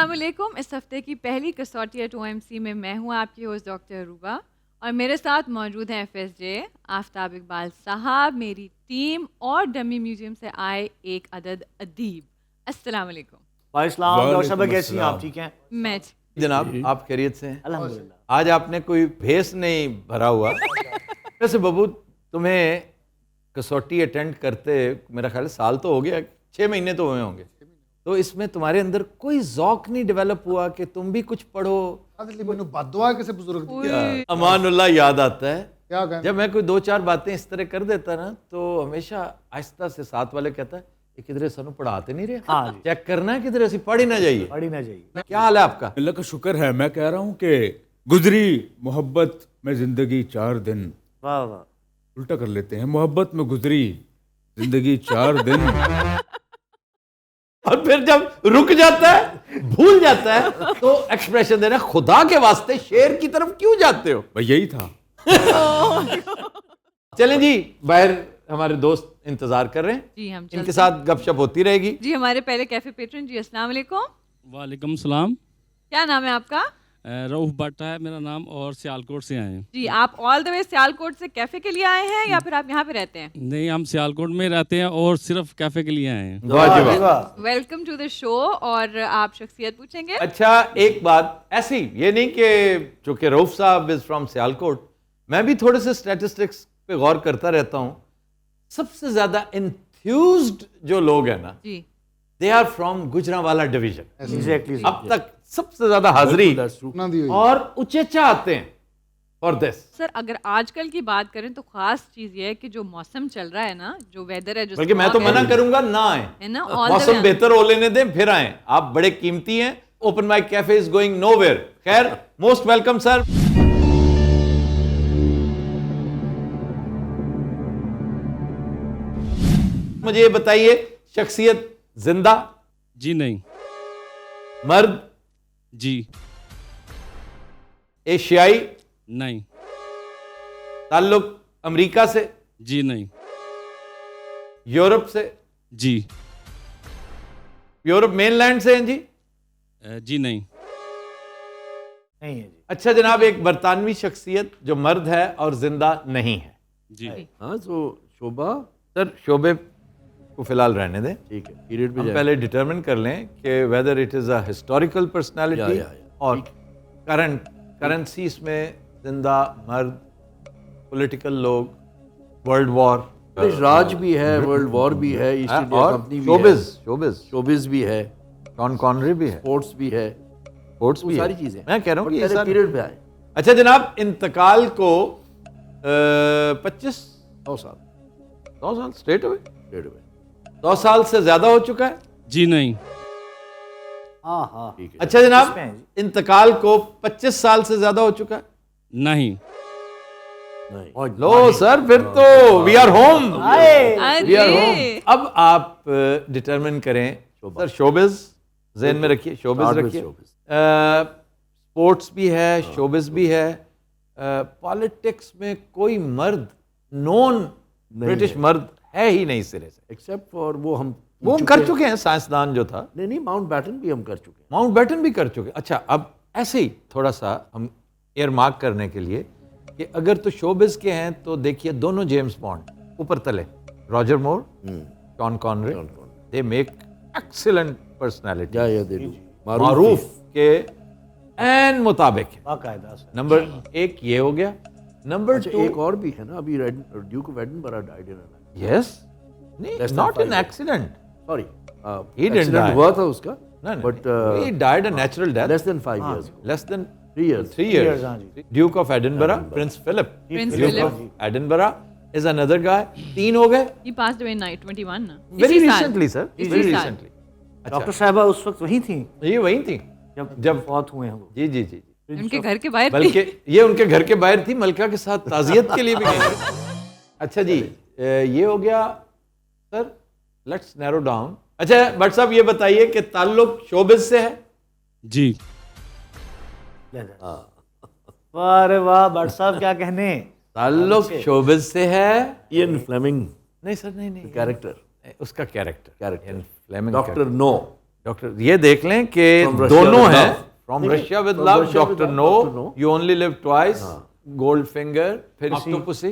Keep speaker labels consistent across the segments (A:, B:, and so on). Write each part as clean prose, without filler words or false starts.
A: अस्सलाम वालेकुम। इस हफ्ते की पहली कसौटी एट OMC में मैं हूँ आपकी होस्ट डॉक्टर रूबा और मेरे साथ मौजूद हैं FSJ आफ्ताब इकबाल साहब, मेरी टीम और डमी म्यूजियम से आए एक अदद अदीब। अस्सलाम वालेकुम।
B: वालेकुम डॉक्टर साहब, कैसी हैं आप? ठीक हैं
A: मैं
C: जनाब, आप खैरियत से हैं?
B: अल्हम्दुलिल्लाह।
C: आज आपने कोई भेस नहीं भरा हुआ। वैसे बबू, तुम्हें कसौटी अटेंड करते मेरा ख्याल है साल तो हो गया, 6 महीने तो हुए होंगे। तो इसमें तुम्हारे अंदर कोई ज़ौक नहीं डेवलप हुआ कि तुम भी कुछ पढ़ो?
D: मैनू बददुआ किसी बुजुर्ग दी
C: अमानुल्लाह याद आता है,
D: क्या कहना?
C: जब मैं कोई 2-4 बातें इस तरह कर देता ना तो हमेशा आहिस्ता से साथ वाले कहता है कि किधरे सानू पढ़ाते नहीं रहे।
B: हाँ जी।
C: चेक करना है किधरे असी पढ़ ही ना जाइए।
B: पढ़ी ना जाइए।
C: क्या हाल है आपका?
E: अल्लाह का शुक्र है। मैं कह रहा हूँ कि गुजरी मोहब्बत में जिंदगी 4 दिन,
B: वाह वाह।
E: उल्टा कर लेते हैं, मोहब्बत में गुजरी जिंदगी 4 दिन।
C: और फिर जब रुक जाता है, भूल जाता है, तो एक्सप्रेशन देना, खुदा के वास्ते शेर की तरफ क्यों जाते हो?
E: भाई यही था।
C: चलें जी, बाहर हमारे दोस्त इंतजार कर रहे हैं,
A: जी हम
C: इनके साथ गपशप होती रहेगी।
A: जी हमारे पहले कैफे पेट्रन जी, अस्सलाम वालेकुम।
F: वालेकुम सलाम।
A: क्या नाम है आपका?
F: रऊफ भट्ट है मेरा नाम और सियालकोट से आए हैं।
A: जी आप ऑल द वे सियालकोट से कैफे के लिए आए हैं या फिर आप यहाँ पे रहते हैं?
F: नहीं, हम सियालकोट में रहते हैं और सिर्फ कैफ़े के लिए आए हैं।
C: वाह जी वाह।
A: Welcome to the show. और आप शख्सियत पूछेंगे?
C: अच्छा, एक बात ऐसी, ये नहीं कि चूंकि रऊफ साहब इज फ्रॉम सियालकोट, मैं भी थोड़े से स्टैटिस्टिक्स पे गौर करता रहता हूँ। सबसे ज्यादा इंथ्यूज्ड जो लोग हैं ना,
A: जी
C: they are from Gujranwala division.
B: Exactly.
C: अब तक सबसे ज्यादा हाजिरी
D: ना दी हुई।
C: और उचेचा आते हैं फॉर दिस।
A: सर, अगर आजकल की बात करें तो खास चीज ये है कि जो मौसम चल रहा है ना, जो वेदर है, जो
C: बल्कि मैं तो मना करूंगा ना आए,
A: है ना, all the
C: मौसम
A: way
C: बेहतर हो लेने दें फिर आए। आप बड़े कीमती हैं। Open mic cafe is going nowhere. खैर, मोस्ट वेलकम सर। मुझे ये बताइए, शख्सियत जिंदा?
F: जी नहीं।
C: मर्द?
F: जी
C: एशियाई?
F: नहीं।
C: ताल्लुक अमेरिका से?
F: जी नहीं।
C: यूरोप से?
F: जी।
C: यूरोप मेनलैंड से हैं जी?
F: जी नहीं।
B: नहीं है जी।
C: अच्छा जनाब, एक बरतानवी शख्सियत जो मर्द है और जिंदा नहीं है।
F: जी।
C: हाँ, तो शोभा सर, शोबे को फिलहाल रहने दें।
G: ठीक है, पीरियड पे
C: हम
G: जाए।
C: पहले डिटरमिन कर लें कि whether it is a historical personality और करंट करेंसी इसमें जिंदा मर्द, पॉलिटिकल लोग, वर्ल्ड वॉर,
G: राज भी है, वर्ल्ड वॉर भी है, ईस्ट इंडिया
C: और
G: कंपनी भी
C: शोबिज
G: है,
C: शोबिज
G: शोबिज भी है,
C: शॉन कॉनरी भी है,
G: स्पोर्ट्स भी है,
C: स्पोर्ट्स
G: वो
C: भी
G: सारी
C: है।
G: चीजें।
C: मैं कह रहा हूँ कि ये सारे
G: पीरियड पे आए।
C: अच्छा जनाब, इंतकाल को 25
G: 100 साल
C: 100 साल स्ट्रेट हुए,
G: डेढ़ में।
C: 100 साल से ज्यादा हो चुका है।
F: जी नहीं।
B: हाँ हाँ।
G: ठीक है।
C: अच्छा जनाब,
B: इसमें है जी।
C: इंतकाल को 25 साल से ज्यादा हो चुका है।
F: नहीं।
G: नहीं।
C: लो सर, फिर तो we are home, we are home.
A: अरे
C: अब आप डिटरमिन करें सर, शोबिज ज़हन में रखिए, शोबिज
G: Start with
C: रखिए।
G: showbiz।
C: स्पोर्ट्स भी है, शोबिज भी है, पॉलिटिक्स में कोई मर्द नॉन ब्रिटिश मर्द है ही नहीं सिरे से।
G: एक्सेप्ट फॉर वो हम
C: कर चुके हैं, साइंसदान जो था।
G: नहीं, माउंट बैटन भी हम कर चुके हैं।
C: माउंट बैटन भी कर चुके। अच्छा, अब ऐसे ही थोड़ा सा हम एयर मार्क करने के लिए कि अगर तो शोबिज के हैं तो देखिए दोनों जेम्स बॉन्ड ऊपर तले, Roger Moore, Sean Connery, they make excellent personality.
G: Yeah they do.
C: मारूफ के एन मुताबिक है।
B: बाकायदा से।
C: नंबर 1 ये हो गया। नंबर
G: अच्छा,
C: 2,
G: एक और भी है ना, अभी Duke of Edinburgh died in
C: yes, नहीं,
G: Less than
C: not
G: 5
C: an
G: years.
C: Accident,
G: sorry,
C: He didn't die.
G: हुआ था उसका,
C: but
G: but
C: he died a natural death
G: less than 5 years,
C: less than
G: 3 years.
C: 3
B: years,
C: years.
B: हाँ जी।
C: Duke of Edinburgh, Prince Philip,
A: Prince
C: Duke
A: Philip.
C: Of Edinburgh is another guy. 3 हो गए
A: he passed away in 21 ना,
C: very
A: इसी साल।
C: Recently sir,
A: इसी
C: very
A: साल।
C: Recently.
B: Doctor साहबा उस वक्त वहीं थी
C: ये वही थी
B: जब फौत हुए हैं वो।
C: जी जी जी।
A: उनके घर के बाहर
C: बल्कि ये उनके घर के बाहर थी, मलका के साथ ताजियत के लिए भी गई थी। अच्छा जी, ये हो गया सर, लेट्स नैरो डाउन। अच्छा भट्ट साहब, ये बताइए कि ताल्लुक शोबिज से है?
F: जी।
B: वाह रे वाह, भट्ट साहब क्या कहने।
C: ताल्लुक शोबिज से है।
G: इयन फ्लेमिंग
C: नहीं सर, नहीं नहीं,
G: कैरेक्टर,
C: उसका character,
G: character,
C: Fleming
G: doctor no,
C: doctor ये देख लें कि
G: From Russia
C: दोनों
G: with
C: हैं
G: Love.
C: फ्रॉम
G: नहीं,
C: Russia with
G: From
C: love,
G: Russia with
C: doctor
G: Love,
C: no,
G: Dr. No.
C: You only live twice, Goldfinger, फिर Octopussy,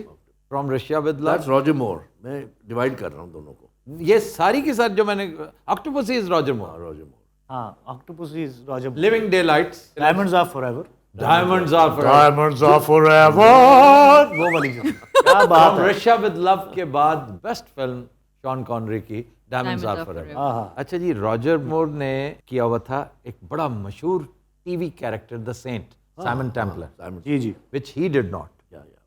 C: from Russia with love.
G: That's Roger Moore. मैं divide कर रहा हूँ दोनों को।
C: ये सारी की सारी जो मैंने, Octopussy is Roger Moore,
G: Roger Moore.
B: हाँ, octopus is Roger.
C: Living daylights,
B: diamonds are forever.
C: Diamonds are for
G: diamonds are forever, वो वाली जो।
B: क्या बात
C: फ्रॉम
B: है।
C: रशिया विद लव के बाद बेस्ट फिल्म शॉन कॉनरी की diamonds
A: Diamonds
C: are
A: Are
C: forever.
A: Forever।
B: हाँ,
C: अच्छा जी, रॉजर मूर ने किया हुआ था एक बड़ा मशहूर TV character the Saint, Simon Templar,
B: जी जी।
C: Which he did not.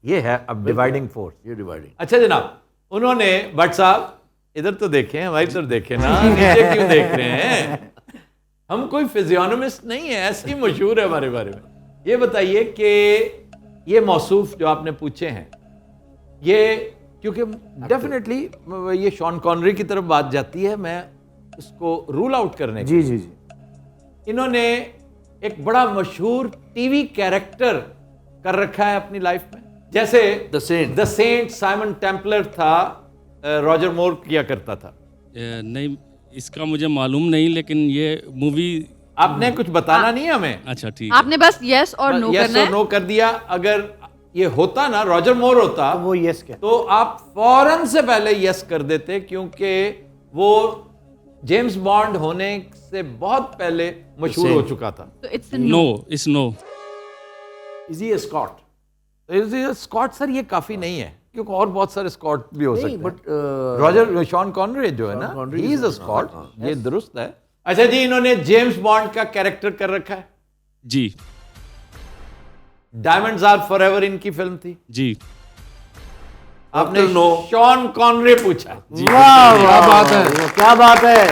C: ये है अब डिवाइडिंग फोर्स।
G: ये डिवाइडिंग।
C: अच्छा जनाब, उन्होंने भट्ट साहब इधर तो देखें, हमारी तरफ देखें ना, नीचे क्यों देख रहे हैं? हम कोई फिजियोनमिस्ट नहीं है, ऐसे ही मशहूर है हमारे बारे में। ये बताइए कि ये मौसूफ जो आपने पूछे हैं, ये क्योंकि डेफिनेटली ये शॉन कॉनरी की तरफ बात जाती है, मैं इसको रूल आउट करने
B: जी जी जी।
C: इन्होंने एक बड़ा मशहूर टीवी कैरेक्टर कर रखा है अपनी लाइफ में, जैसे
G: The Saint।
C: The Saint Simon Templar था, रॉजर मोर किया करता था।
F: नहीं, इसका मुझे मालूम नहीं, लेकिन ये मूवी।
C: आपने कुछ बताना नहीं है हमें,
F: अच्छा ठीक है।
A: आपने बस यस और नो
C: यस
A: करना
C: और
A: है।
C: नो कर दिया। अगर ये होता ना, रॉजर मोर होता,
B: तो वो यस क्या?
C: तो आप फौरन से पहले यस कर देते, क्योंकि वो जेम्स बॉन्ड होने से बहुत पहले मशहूर हो चुका था।
A: तो it's
F: no, is no.
G: Is he a Scot?
C: Scot sir ये काफी नहीं है, क्योंकि और बहुत सारे स्कॉट भी हो सकते
G: नहीं,
C: हैं।
G: बट
C: रॉजर शॉन कॉनरे जो है ना,
G: Connery
C: he
G: is
C: is a
G: a
C: Scot,
G: Scot,
C: ये दुरुस्त है। अच्छा जी, इन्होंने जेम्स बॉन्ड का कैरेक्टर कर रखा है।
F: जी
C: डायमंड्स आर फॉरएवर इनकी फिल्म थी।
F: जी।
C: आपने शॉन कॉनरे पूछा।
B: वाह क्या बात है, क्या बात है।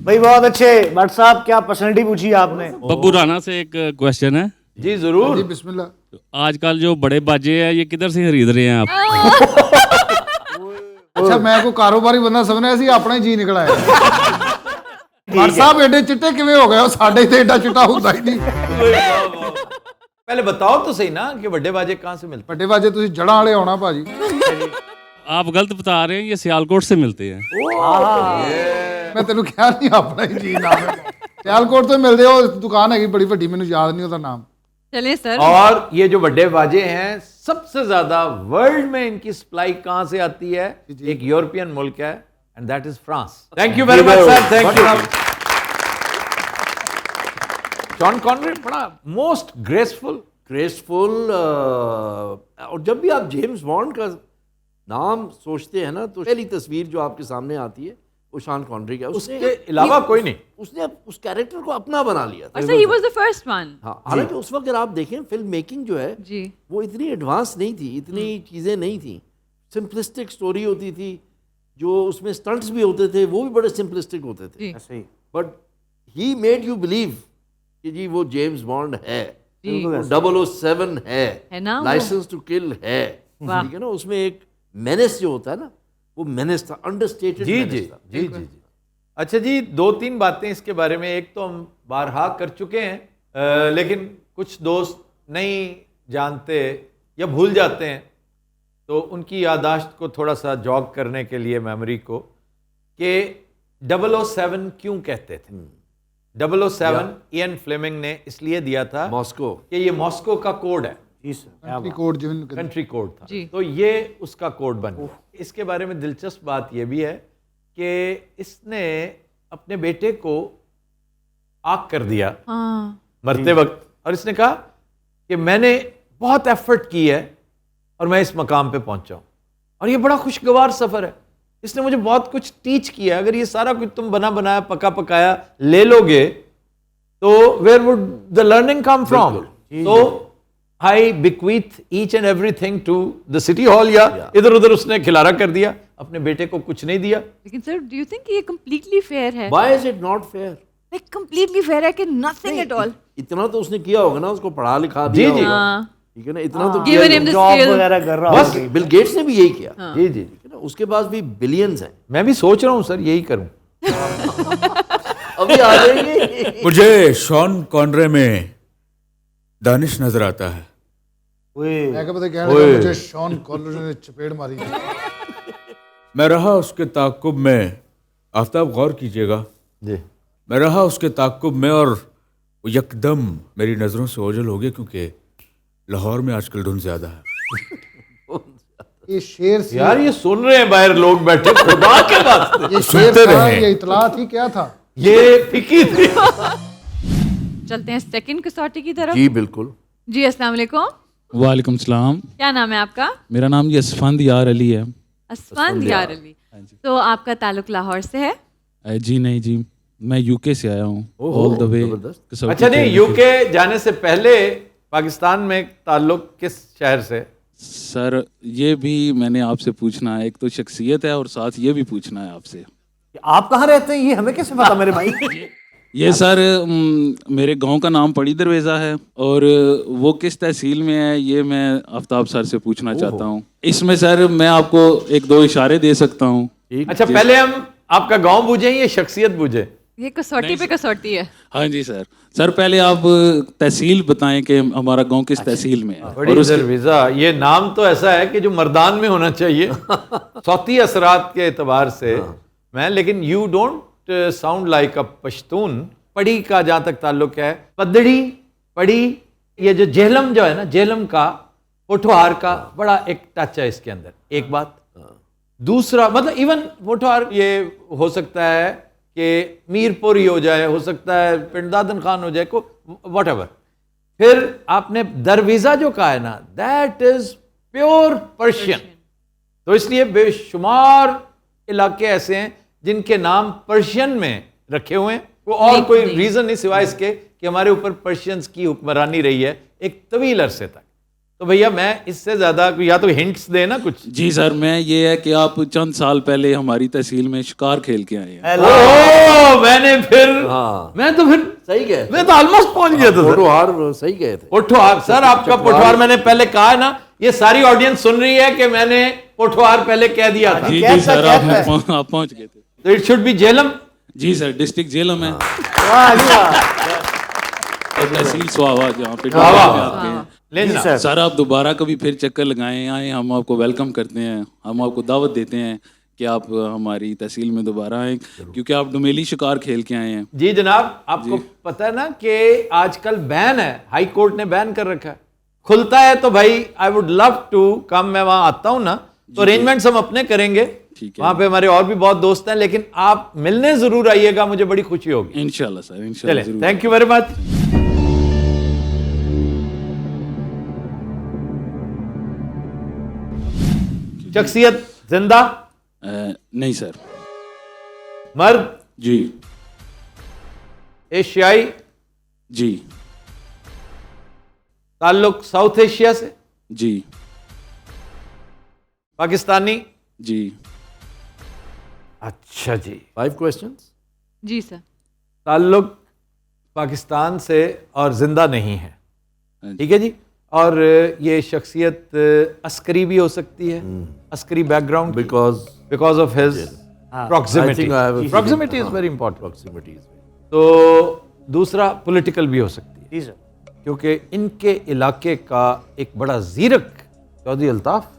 B: भाई बहुत अच्छे। भट्ट साहब, क्या पर्सनैलिटी पूछी आपने?
F: बब्बू राणा से एक क्वेश्चन है।
C: जी जरूर।
D: जी बिस्मिल्लाह।
F: आजकल जो बड़े बाजे हैं, ये किधर से खरीद रहे हैं आप?
D: अच्छा, मैं को कारोबारी बंदा समझना ਸੀ ਆਪਣਾ ਹੀ ਜੀ ਨਿਕਲ ਆਇਆ। ਭੱਟ ਸਾਹਿਬ ਐਡੇ ਚਿੱਟੇ ਕਿਵੇਂ ਹੋ ਗਏ? ਉਹ ਸਾਡੇ ਤੇ ਐਡਾ ਚਿੱਟਾ ਹੁੰਦਾ ਹੀ ਨਹੀਂ।
C: पहले बताओ तो सही ना कि बड़े बाजे कहाँ से मिलते
D: ਵੱਡੇ ਬਾਜੇ ਤੁਸੀਂ ਜੜਾਂ ਵਾਲੇ ਆਉਣਾ ਭਾਜੀ।
F: आप गलत बता रहे हैं, ये सियालकोट से मिलते हैं।
D: ਮੈਂ ਤੈਨੂੰ ਕਿਹਾ ਨਹੀਂ ਆਪਣਾ ਹੀ ਜੀ ਨਾਮ ਹੈ। ਸਿਆਲਕੋਟ ਤੋਂ ਮਿਲਦੇ ਉਹ ਦੁਕਾਨ ਹੈਗੀ ਬੜੀ ਵੱਡੀ, ਮੈਨੂੰ ਯਾਦ ਨਹੀਂ ਉਹਦਾ ਨਾਮ।
A: चलिए सर।
C: और ये जो बड़े बाजे हैं, सबसे ज्यादा वर्ल्ड में इनकी सप्लाई कहां से आती है? एक यूरोपियन मुल्क है, and that is France. Thank you very much sir, thank you. John Connery बड़ा मोस्ट ग्रेसफुल।
G: और जब भी आप जेम्स बॉन्ड का नाम सोचते हैं ना, तो पहली तस्वीर जो आपके सामने आती है वो शॉन कॉनरी का।
C: उसके अलावा कोई नहीं।
G: उसने उस कैरेक्टर को अपना बना लिया था।
A: और sir he was the first one.
G: हाँ, हालांकि उस वक्त अगर आप देखें फिल्म मेकिंग जो है
A: जी।
G: वो इतनी एडवांस नहीं थी, इतनी चीज़ें नहीं थी, सिंपलिस्टिक स्टोरी होती थी। जो उसमें स्टंट्स भी होते थे वो भी बड़े सिंपलिस्टिक होते थे।
A: जी।
B: ऐसे ही।
G: But he made you believe कि जी वो जेम्स बॉन्ड है,
A: जी।
G: वो 007
A: है ना वो?
G: लाइसेंस टू किल है।
A: वाह।
G: ठीक है ना, उसमें एक मेनेस जो होता है ना, वो मेनेस था, अंडरस्टेटेड
C: जी
G: मेनेस
C: जी
G: था।
C: जी जी जी। अच्छा जी, दो तीन बातें इसके बारे में। एक तो हम बारहा कर चुके हैं, लेकिन कुछ दोस्त नहीं जानते या भूल जाते हैं, तो उनकी यादाश्त को थोड़ा सा जॉग करने के लिए, मेमोरी को, कि 007 क्यों कहते थे? 007 इयन फ्लेमिंग ने इसलिए दिया था
G: मॉस्को।
C: कि ये मॉस्को का कोड है,
B: जी सर, क्या बात।
D: ਕੋਡ ਜਿਵੇਂ
C: कंट्री कोड था।
A: जी।
C: तो ये उसका कोड बन गया। इसके बारे में दिलचस्प बात यह भी है कि इसने अपने बेटे को आग कर दिया
A: हाँ।
C: मरते वक्त, और इसने कहा कि मैंने बहुत एफर्ट की है और मैं इस मकाम पे पहुंचा हूं, और ये बड़ा खुशगवार सफर है। इसने मुझे बहुत कुछ टीच किया। अगर ये सारा कुछ तुम बना बनाया पका पकाया ले लोगे, तो where would the learning come from? तो I bequeath each and everything to the city hall, या इधर उधर उसने खिलारा कर दिया, अपने बेटे को कुछ नहीं दिया।
A: लेकिन सर डू यू थिंक ये कंप्लीटली फेयर है?
G: Why is it not fair?
A: Like completely fair है कि नथिंग एट ऑल?
G: इतना तो उसने किया होगा ना, उसको पढ़ा लिखा
C: जी,
G: दिया
C: जी।
G: होगा।
A: हाँ।
G: ठीक है ना, इतना तो
A: Given him the
B: job
A: skill।
B: वगैरह कर रहा
C: बस।
B: होगा।
G: बिल गेट्स ने भी यही किया।
C: जी जी।
G: ठीक है ना, उसके पास भी बिलियंस हैं।
C: मैं भी सोच रहा हूं सर यही करूं।
G: अभी आ जाएंगे।
E: मुझे शॉन कॉनरे में दानिश नजर आता है,
B: ओए
D: मैं क्या पता कहने लगा मुझे शॉन कॉलर ने चपेड़ मारी थी।
E: मैं रहा उसके ताक़ुब में, आफ्ताब गौर कीजिएगा,
C: जी
E: मैं रहा उसके ताक़ुब में और वो यकदम मेरी नज़रों से ओझल हो गया, क्योंकि लाहौर में आजकल धुंध ज़्यादा है।
D: ये शेर से
C: यार ये सुन रहे हैं बाहर लोग बैठे, खुदा के वास्ते
D: ये शेर
E: सुनते
D: था,
E: रहें।
D: ये इतला थी, क्या था?
C: ये फिकी थी।
A: चलते हैं सेकंड कसौटी की तरफ।
G: जी बिल्कुल।
A: जी अस्सलाम वालेकुम,
F: वालेकुम सलाम।
A: क्या नाम है आपका?
F: मेरा नाम यसफंद यार अली है।
A: असफान यार अली। तो आपका ताल्लुक लाहौर से है?
F: जी नहीं जी, मैं यूके से आया हूँ ऑल द वे।
C: अच्छा नहीं, यूके जाने से पहले पाकिस्तान में ताल्लुक किस शहर से?
F: सर ये भी मैंने आपसे पूछना है, एक तो शख्सियत है और साथ ये भी पूछना है आपसे।
B: आप कहाँ रहते हैं ये हमें कैसे पता मेरे भाई?
F: ये सर मेरे गांव का नाम पड़ी दरवेज़ा है और वो किस तहसील में है ये मैं आफ्ताब सर से पूछना चाहता हूँ। इसमें सर मैं आपको एक दो इशारे दे सकता हूँ।
C: अच्छा पहले हम आपका गांव बूझे ये शख्सियत बूझे?
A: ये कसौटी पे कसौटी है।
F: हाँ जी सर। सर पहले आप तहसील बताएं कि हमारा गांव किस तहसील में है।
C: बड़ी दरवेज़ा, ये नाम तो ऐसा है कि जो मर्दान में होना चाहिए सौती असरात के एतबार से मैं, लेकिन यू डोंट साउंड लाइक अ पश्तून। पड़ी का जहाँ तक ताल्लुक है, पदड़ी पड़ी, ये जो जेहलम जो है ना, जेहलम का पोठोहार का बड़ा एक टच है इसके अंदर, एक बात। दूसरा मतलब इवन पोठोहार ये हो सकता है कि मीरपुर ही हो जाए, हो सकता है पिंडादन खान हो जाए, को वट एवर। फिर आपने दरवेज़ा जो कहा है ना, दैट इज प्योर पर्शियन। तो इसलिए बेशुमार इलाके ऐसे हैं जिनके नाम पर्शियन में रखे हुए हैं, वो और कोई रीजन नहीं सिवाय इसके कि हमारे ऊपर पर्शियंस की हुक्मरानी रही है एक तवील अरसे तक। तो भैया मैं इससे ज्यादा या तो हिंट्स दे ना कुछ।
F: जी सर, मैं ये है कि आप चंद साल पहले हमारी तहसील में शिकार खेल के आए हैं।
C: ओह मैंने फिर
G: हाँ।
C: मैं तो फिर
G: सही गए।
C: मैं तो ऑलमोस्ट पहुंच गया था सर।
G: पोठोहार सही गए थे।
C: पोठोहार सर, आपका पोठोहार मैंने पहले कहा है ना, ये सारी ऑडियंस सुन रही है कि मैंने पोठोहार पहले कह दिया था।
F: जी
B: क्या
F: जी सर,
B: कहता
F: आप पहुंच गए थे।
C: तो इट शुड बी जेलम।
F: जी सर, डिस्ट्रिक्ट जेलम है
B: वाह जी वाह।
F: और तहसील स्वावा जहाँ पे
C: वाह, वाह।
F: आपके हैं।
C: ले
B: जी
C: ना।
B: सर।
F: सर आप दोबारा कभी फिर चक्कर लगाएं, आए, हम आपको वेलकम करते हैं, हम आपको दावत देते हैं कि आप हमारी तहसील में दोबारा आएँ, क्योंकि आप डुमेली शिकार खेल के आए हैं।
C: जी जनाब, आपको पता है ना कि आजकल बैन है, हाई कोर्ट ने बैन कर रखा है। खुलता है तो भाई I would love to come, मैं वहां आता हूं ना, तो अरेंजमेंट्स हम अपने करेंगे।
F: ठीक है।
C: वहां पे हमारे और भी बहुत दोस्त हैं, लेकिन आप मिलने जरूर आइएगा, मुझे बड़ी खुशी होगी।
F: इंशाल्लाह सर, इंशाल्लाह
C: चले,
F: जरूर।
C: Thank you very much. शख्सियत जिंदा?
F: नहीं सर।
C: मर्द?
F: जी
C: एशियाई?
F: जी
C: ताल्लुक साउथ एशिया से?
F: जी
C: पाकिस्तानी?
F: जी।
C: अच्छा जी।
G: 5 क्वेश्चंस।
A: जी सर।
C: ताल्लुक पाकिस्तान से और जिंदा नहीं है,
F: हाँ जी।
C: ठीक है जी। और ये शख्सियत अस्करी भी हो सकती है, Askari background, because of his proximity.
G: I think I have a feeling.
C: Proximity is very important.
G: Proximities.
C: तो दूसरा पॉलिटिकल भी हो सकती है,
B: जी सर।
C: क्योंकि इनके इलाके का एक बड़ा जीरक चौधरी अल्ताफ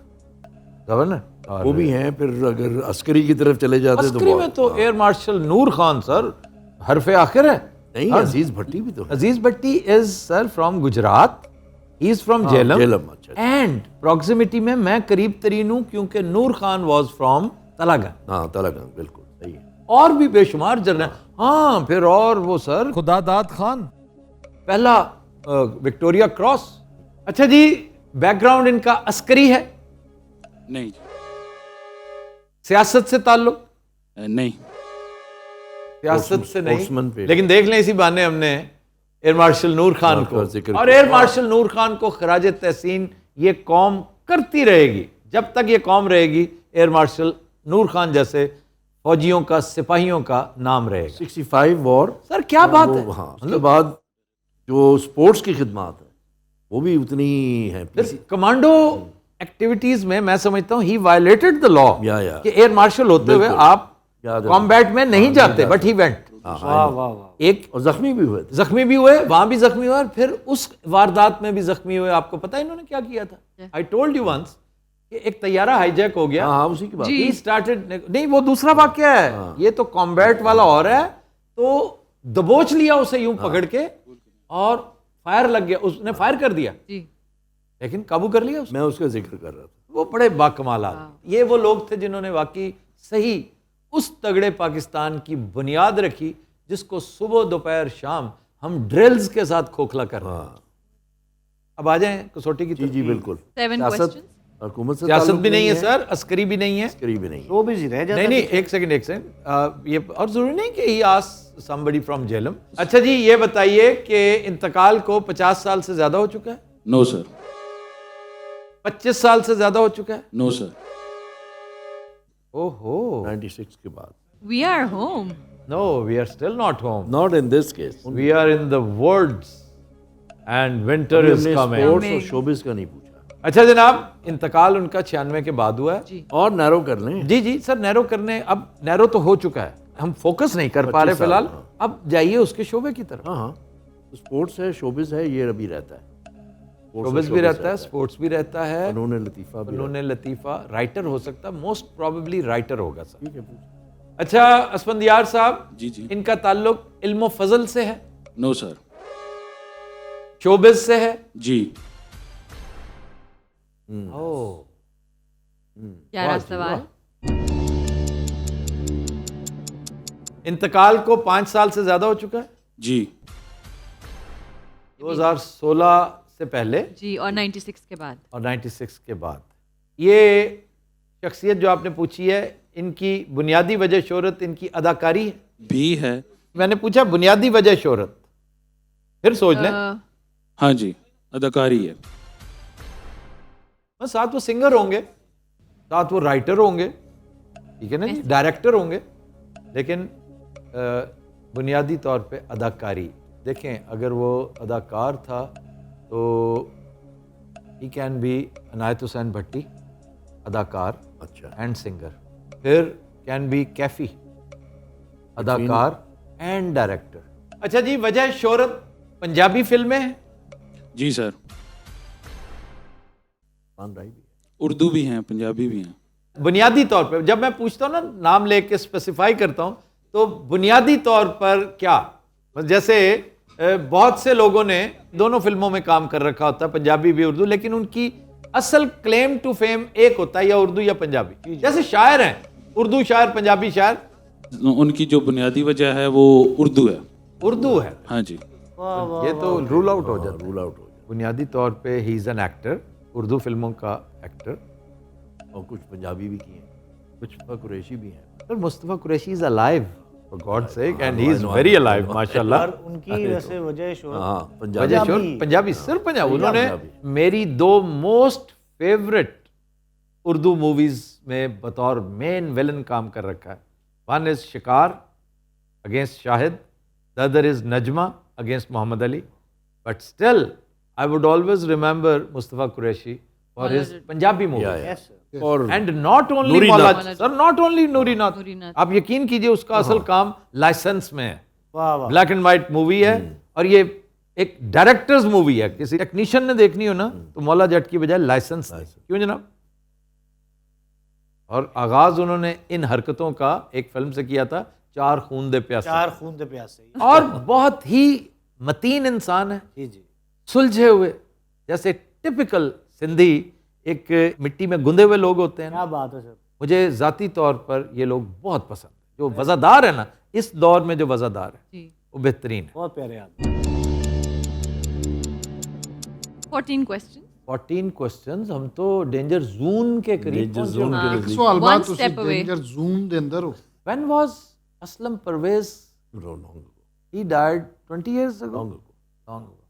C: गवर्नर, और
G: वो भी हैं। फिर अगर अस्करी की तरफ चले जाते तो
C: अस्करी में तो air marshal Noor Khan sir हरफे आखिर है।
G: नहीं,
C: और
G: अजीज भट्टी भी तो है।
C: Aziz Bhatti is sir from Gujrat, he is from Jhelum.
G: Jhelum, अच्छा।
C: एंड प्रॉक्सिमिटी में मैं करीब तरीन हूं, क्योंकि नूर खान वाज फ्रॉम तलागन।
G: हाँ तलागन, बिल्कुल सही है।
C: और भी बेशुमार जनरल। हाँ फिर और वो सर खुदादाद खान, पहला विक्टोरिया क्रॉस। अच्छा जी, बैकग्राउंड इनका अस्करी है?
F: नहीं
C: सियासत से ताल्लुक?
F: नहीं।
C: सियासत से
G: स्पोर्ट्समैन
C: नहीं,
G: पे।
C: लेकिन देख लें इसी बहाने हमने एयर मार्शल नूर खान
G: का जिक्र
C: को, और
G: किया।
C: एयर मार्शल नूर खान को खराज तहसीन ये कौम करती रहेगी। जब तक ये कौम रहेगी, एयर मार्शल नूर खान जैसे फौजियों का, सिपाहियों का नाम रहेगा।
G: 65 और
C: सर क्या बात है।
G: हाँ, उसके बाद जो स्पोर्ट्स की खिदमत है वो भी उतनी है।
C: फिर कमांडो एक्टिविटीज में मैं समझता हूँ ही वायलेटेड द लॉ,
G: या।
C: कि एयर मार्शल होते हुए
G: बिल्कुल।
C: आप
G: याद है।
C: कॉम्बैट में नहीं जाते, बट ही वेंट।
G: हाँ,
B: वाह वाह वाह।
C: एक
G: और जख्मी भी हुए थे।
C: जख्मी भी हुए, वहां भी जख्मी हुए, और फिर उस वारदात में भी जख्मी हुए। आपको पता है इन्होंने क्या किया था? आई टोल्ड यू वंस कि एक तैयारा हाईजैक हो गया।
G: हाँ, उसी की बात।
A: जी।
C: He started, नहीं वो दूसरा वाक्य है, ये तो कॉम्बैट वाला और है। तो दबोच लिया उसे यूं पकड़ के और फायर लग गया, उसने फायर कर दिया
A: जी।
C: लेकिन काबू कर लिया उसने।
G: मैं उसका जिक्र कर रहा था।
C: वो बड़े बाकमाल आदमी। ये वो लोग थे जिन्होंने वाकई सही उस तगड़े पाकिस्तान की बुनियाद रखी जिसको सुबह दोपहर शाम हम ड्रिल्स के साथ खोखला कर रहे हैं। अब आ जाएं कसौटी की
G: जी
C: तरफ।
G: जी बिल्कुल।
A: 7
G: सियासत
A: questions.
G: हुकूमत से
C: सियासत
G: ताल्लुक
C: भी नहीं है सर, अस्करी भी नहीं है।
G: अस्करी भी नहीं है।
B: तो भी रह जाता
C: नहीं नहीं, एक सेकंड ये और जरूरी नहीं कि he ask somebody from Jhelum. अच्छा जी, ये बताइए कि इंतकाल को 50 साल से ज्यादा हो चुका है?
F: नो सर,
C: 25 साल से ज्यादा हो चुका है?
F: नो सर,
C: ओहो,
G: 96 के बाद।
A: We are home.
C: No we are still not home,
G: not in this case.
C: We are in the words and winter is coming.
G: Sports और शोबिस का नहीं पूछा।
C: अच्छा जनाब, इंतकाल उनका 96 के बाद हुआ है।
G: और नैरो कर लें।
C: जी जी सर, नैरो करने, अब नैरो तो हो चुका है, हम फोकस नहीं कर पा रहे
G: 25 साल,
C: फिलहाल।
G: हाँ।
C: अब जाइए उसके शोबे की तरफ।
G: हाँ हाँ, स्पोर्ट्स है, शोबिस है, ये अभी रहता है।
C: शोबिस भी रहता है, स्पोर्ट्स भी रहता है,
G: उन्होंने लतीफ़ा भी।
C: उन्होंने लतीफ़ा, राइटर हो सकता है, मोस्ट प्रोबेबली राइटर होगा सर।
G: ठीक है, पूछिए।
C: अच्छा असफंदियार साहब,
F: जी जी,
C: इनका ताल्लुक इल्म फजल से है,
F: नो सर,
C: शोबिस से है?
F: जी,
C: ओह,
A: 11 सवाल.
C: इंतकाल को 5 साल से ज्यादा हो चुका है?
F: जी,
C: 2016 से पहले
A: जी, और 96 के बाद.
C: और 96 के बाद। ये शख्सियत जो आपने पूछी है, इनकी बुनियादी वजह शोहरत इनकी अदाकारी है?
F: भी है।
C: मैंने पूछा बुनियादी वजह शोहरत, फिर सोच लें।
F: हाँ जी, अदाकारी है।
C: बस साथ वो सिंगर होंगे, साथ वो राइटर होंगे, ठीक है ना जी, डायरेक्टर होंगे, लेकिन बुनियादी तौर पे अदाकारी। देखें, अगर वो अदाकार था तो he can be Anayat Hussain भट्टी, अदाकार
G: अच्छा।
C: And singer. फिर कैन बी कैफी, अदाकार एंड डायरेक्टर। अच्छा जी, वजह शोहरत पंजाबी फिल्में हैं?
F: जी सर,
G: मान रही भी।
F: उर्दू भी हैं, पंजाबी भी हैं।
C: बुनियादी तौर पर जब मैं पूछता हूँ ना, नाम लेके स्पेसिफाई करता हूँ, तो बुनियादी तौर पर क्या, जैसे बहुत से लोगों ने दोनों फिल्मों में काम कर रखा होता है, पंजाबी भी उर्दू, लेकिन उनकी असल क्लेम टू फेम एक होता है, या उर्दू या पंजाबी। जैसे शायर हैं, उर्दू शायर, पंजाबी शायर।
F: उनकी जो बुनियादी वजह है वो उर्दू है।
C: उर्दू है,
F: हाँ जी,
C: ये तो रूल आउट हो जाता है।
G: रूल आउट हो गया।
C: बुनियादी तौर पे he is an actor, Urdu फिल्मों का एक्टर।
G: और कुछ पंजाबी भी किए हैं, कुछ कुरैशी भी हैं।
C: Sir Mustafa Qureshi is alive, for God sake, and he is very alive माशाल्लाह।
B: और उनकी वैसे वजह शोहरत
G: हाँ, पंजाबी।
C: वजह शोर पंजाबी, सिर्फ पंजाब। उन्होंने
G: पंजाबी।
C: मेरी 2 मोस्ट फेवरेट उर्दू मूवीज में बतौर मेन विलन काम कर रखा है। One is Shikar against Shahid, the other is Najma against Mohammad Ali, but still I would always remember Mustafa Qureshi for his Punjabi movie.
B: Yes
G: और
C: and not only
G: Noori
C: Maula,
A: Nath.
C: Sir not only Noori Nath,
A: Noori Nath.
C: आप यकीन कीजिए उसका असल काम लाइसेंस में है।
B: वाह वाह।
C: ब्लैक एंड व्हाइट मूवी है, और ये एक डायरेक्टर्स मूवी है। किसी टेक्नीशियन ने देखनी हो ना, तो मौला जट की बजाय लाइसेंस दे। क्यों जनाब? और आगाज उन्होंने इन हरकतों का एक फिल्म से किया था, 4 खून दे प्यासे।
B: 4 खून दे प्यासे।
C: और बहुत ही मतीन इंसान है,
B: जी जी।
C: सुलझे हुए, जैसे टिपिकल सिंधी एक मिट्टी में गुंदे हुए लोग होते हैं ना।
B: क्या बात है सर।
C: मुझे जाती तौर पर ये लोग बहुत पसंद है। जो वज़ादार है ना, इस दौर में जो वज़ादार है
A: जी.
C: वो बेहतरीन है।
B: बहुत प्यारे आदमी।
A: 14 questions.
C: 14 क्वेश्चंस, हम तो डेंजर जोन के करीब
G: डेंजर
C: पहुंचे
G: जोन
C: हैं।
G: के
A: हाँ।
G: नजदीक।
D: सवाल
A: One
D: बात ਤੁਸੀਂ
A: step away.
D: ਡੇਂਜਰ ਜ਼ੂਮ ਦੇ ਅੰਦਰ ਹੋ।
C: When was Aslam Parvez?
G: Long ago.
C: He died 20 years ago.
G: Long ago.
C: Long ago.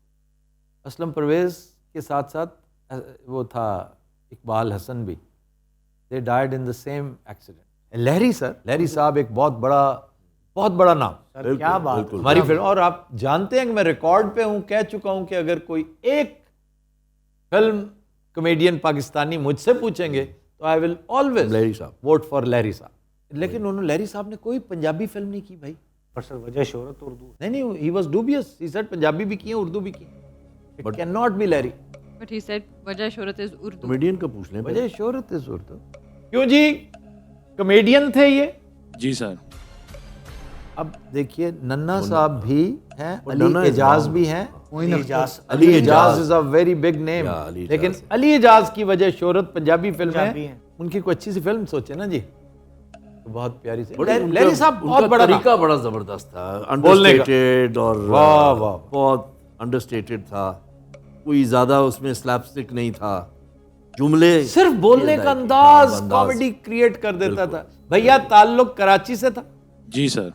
C: Aslam Parvez के साथ साथ वो था इकबाल हसन भी, they died in the same accident. Lahri sir, Lahri साहब एक बहुत बड़ा नाम
B: सर क्या बात है।
C: हमारी फिल्म। और आप जानते हैं कि मैं रिकॉर्ड पे हूं, कह चुका हूं कि अगर कोई एक फिल्म कॉमेडियन पाकिस्तानी मुझसे पूछेंगे तो आई विल ऑलवेज
G: लहरी साहब।
C: वोट फॉर लहरी साहब। लेकिन उन्होंने, लहरी साहब ने कोई पंजाबी फिल्म नहीं की भाई।
B: पर सर वजह शोहरत उर्दू
C: नहीं, he was dubious, he said Punjabi भी की है, उर्दू भी की है, it can not be Larry.
A: But he said वजह शोहरत इज उर्दू।
G: कॉमेडियन का पूछ लें पहले।
C: वजह शोहरत इज उर्दू। क्यों जी, कॉमेडियन थे ये?
F: जी सर।
C: अब देखिए नन्ना साहब भी हैं,
G: नन्ना
C: अली
G: is
C: एजाज
G: wrong.
C: भी हैं।
B: Ijaz
C: Ali Ejaz is a very big name,
G: Yeah, Ali
C: लेकिन
G: एजाज।
C: अली एजाज की वजह शोहरत पंजाबी फिल्म
B: पंजाबी
C: है,
B: हैं।
C: उनकी कोई अच्छी सी फिल्म सोचे ना जी, तो बहुत प्यारी सी।
G: बड़े
C: लैरी साहब बहुत
G: उनका
C: बड़ा
G: तरीका बड़ा जबरदस्त था,
C: बोलने का।
G: अंडरस्टेटेड और
C: वाह, वाह।
G: बहुत अंडरस्टेटेड था, कोई ज्यादा उसमें स्लैपस्टिक नहीं था, जुमले
C: सिर्फ बोलने का
G: अंदाज
C: अंदाज कॉमेडी क्रिएट कर देता था। भैया ताल्लुक कराची से था।
F: जी सर।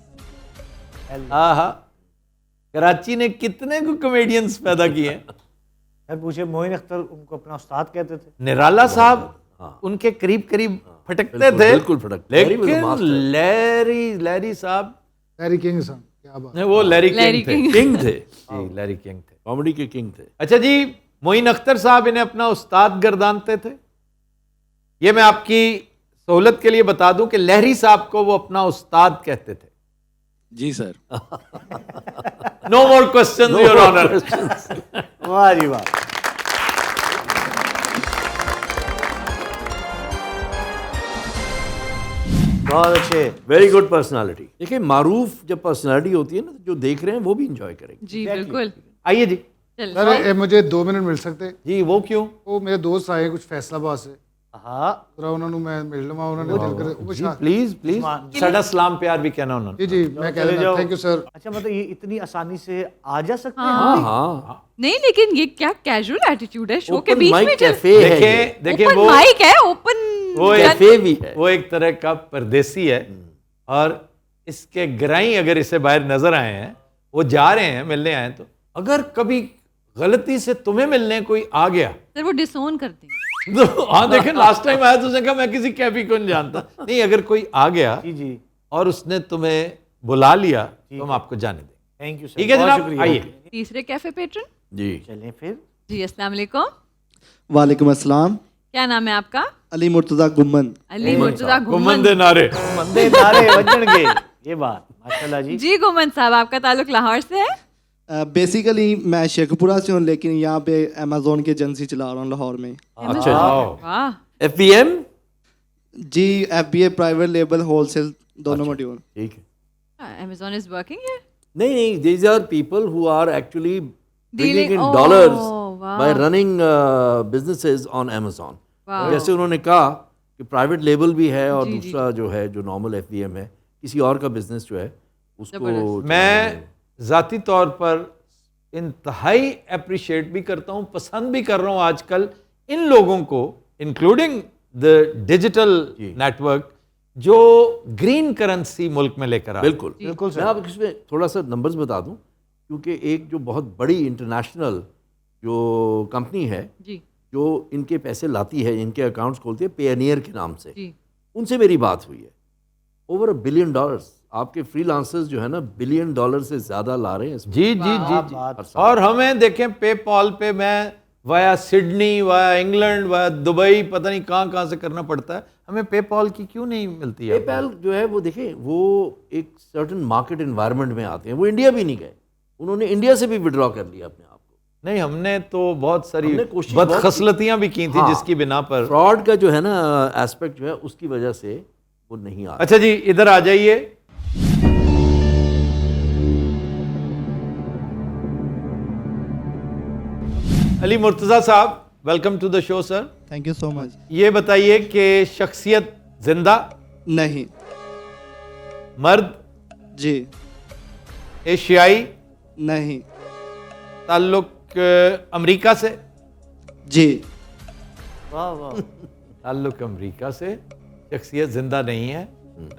C: हाँ, कराची ने कितने को कॉमेडियंस पैदा किए हैं।
B: सर पूछे मोइन अख्तर उनको अपना उस्ताद कहते थे।
C: निराला साहब उनके करीब करीब फटकते थे,
G: बिल्कुल फटकते। लैरी was a
C: लेकिन
G: master।
C: लैरी साहब
D: हैरी किंग सन, क्या बात।
C: वो लैरी
A: लैरी
C: किंग थे।
G: किंग थे,
C: जी, लैरी किंग थे।
G: कॉमेडी के किंग थे।
C: अच्छा जी, मोइन अख्तर साहब इन्हें अपना उस्ताद गर्दानते थे। ये मैं आपकी सहूलत के लिए बता दूं कि लहरी साहब को वो अपना उस्ताद कहते थे।
F: जी sir.
C: No more question your honour.
B: वाह जी वाह। बहुत अच्छे।
G: Very good personality. देखिए मारूफ जब पर्सनालिटी होती है ना, तो जो देख रहे हैं वो भी इंजॉय करेंगे।
A: जी बिल्कुल।
C: आइए जी।
A: चल
D: सर मुझे 2 मिनट मिल सकते?
C: जी वो क्यों?
D: वो मेरे दोस्त आए कुछ फैसलाबाद से,
B: हाँ
D: जरा उन्होंने मैं मिल लवा, उन्होंने दिल करे वो
C: जी प्लीज प्लीज, साडा सलाम प्यार भी कहना उन्होंने।
D: जी मैं कह
B: चले
D: रहा
B: जाओ।
D: Thank you sir.
B: अच्छा मतलब ये इतनी आसानी से आ जा सकते हैं?
G: हाँ हाँ,
A: नहीं, लेकिन ये क्या कैजुअल एटीट्यूड है शो के
G: ओपन
A: बीच में।
G: माइक कैफे है ये।
C: देखिए
A: ओपन
C: वो
A: माइक है, ओपन
C: वो
G: कैफे भी है।
C: वो एक तरह का परदेसी है, और इसके ग्राई अगर इसे बाहर नजर आए हैं, वो जा रहे हैं मिलने आए, तो अगर कभी गलती से तुम्हें मिलने कोई आ गया
A: सर वो डिसोन करते हैं।
C: तो हाँ देखें, लास्ट टाइम आया तो उसने कहा मैं किसी कैफी को नहीं जानता। नहीं, अगर कोई आ गया
B: जी जी
C: और उसने तुम्हें बुला लिया तो हम आपको जाने दें।
B: Thank you sir.
C: ठीक है
B: बहुत
C: जनाब,
B: शुक्रिया।
C: आइए।
A: तीसरे कैफे पेट्रन
G: जी।
B: चलें फिर।
A: जी, अस्सलाम वालेकुम।
H: वालेकुम अस्सलाम।
A: क्या नाम है आपका?
H: अली मुर्तज़ा गुम्मन।
A: अली मुर्तजा
C: गुम्मन
A: गुम्मन।
C: दे नारे।
B: मंदे नारे बजन गए, ये बात माशाल्लाह जी।
A: जी गुम्मन साहब, आपका ताल्लुक लाहौर से है?
H: बेसिकली मैं शेखपुरा से हूँ, लेकिन यहाँ पे अमेजोन की एजेंसी चला रहा हूँ लाहौर में।
G: अच्छा
A: वाह।
G: FBM।
H: जी FBA प्राइवेट लेबल होलसेल दोनों मॉड्यूल।
G: ठीक है।
A: Amazon is working here?
G: नहीं नहीं, these are people who are actually bringing
A: Dealing-
G: in
A: oh,
G: dollars
A: wow.
G: by running businesses on Amazon.
A: Wow.
G: जैसे उन्होंने कहा कि प्राइवेट लेबल भी है और
A: जी, जी।
G: दूसरा जो है जो नॉर्मल FBM है, किसी और का बिजनेस जो है उसको
A: जबरदस्त।
C: मैं ज़ाती तौर पर इंतहाई अप्रिशिएट भी करता हूँ, पसंद भी कर रहा हूँ आजकल इन लोगों को, इंक्लूडिंग द डिजिटल नेटवर्क, जो ग्रीन करेंसी मुल्क में लेकर आ।
G: बिल्कुल
B: बिल्कुल
G: मैं
B: सर।
G: आपको इसमें थोड़ा सा नंबर्स बता दूं, क्योंकि एक जो बहुत बड़ी इंटरनेशनल जो कंपनी है
A: जी
G: जो इनके पैसे लाती है, इनके अकाउंट्स खोलती है, पेयनियर के नाम से,
A: जी।
G: उनसे मेरी बात हुई है। ओवर $1 बिलियन आपके फ्रीलांसर्स जो है ना, $1 बिलियन से ज्यादा ला रहे हैं इसमें।
C: जी जी जी जी।
G: हर साल।
C: और हमें देखें पेपॉल पे मैं via Sydney, via England, via Dubai, पता नहीं कहाँ से करना पड़ता है। हमें पेपॉल की क्यों नहीं मिलती है?
G: पेपैल जो है वो देखें, वो एक सर्टन मार्केट एनवायरनमेंट में आते हैं। वो इंडिया भी नहीं गए, उन्होंने इंडिया से भी विड्रॉ कर लिया अपने आप को।
C: नहीं, हमने तो बहुत सारी
G: हमने कोशिश बहुत की।
C: बदखसलतियां भी की थी,
G: हाँ।
C: जिसकी बिना पर।
G: फ्रॉड का जो है ना एस्पेक्ट जो है, उसकी वजह से वो नहीं आ रहा।
C: अच्छा जी, इधर आ जाइए। अली मुर्तज़ा साहब, welcome to the show sir.
H: Thank you so much.
C: ये बताइए कि शख्सियत जिंदा,
H: नहीं।
C: मर्द,
H: जी
C: एशियाई,
H: नहीं।
C: ताल्लुक अमेरिका से?
H: जी
B: वाह वाह।
C: ताल्लुक अमेरिका से, शख्सियत जिंदा नहीं है।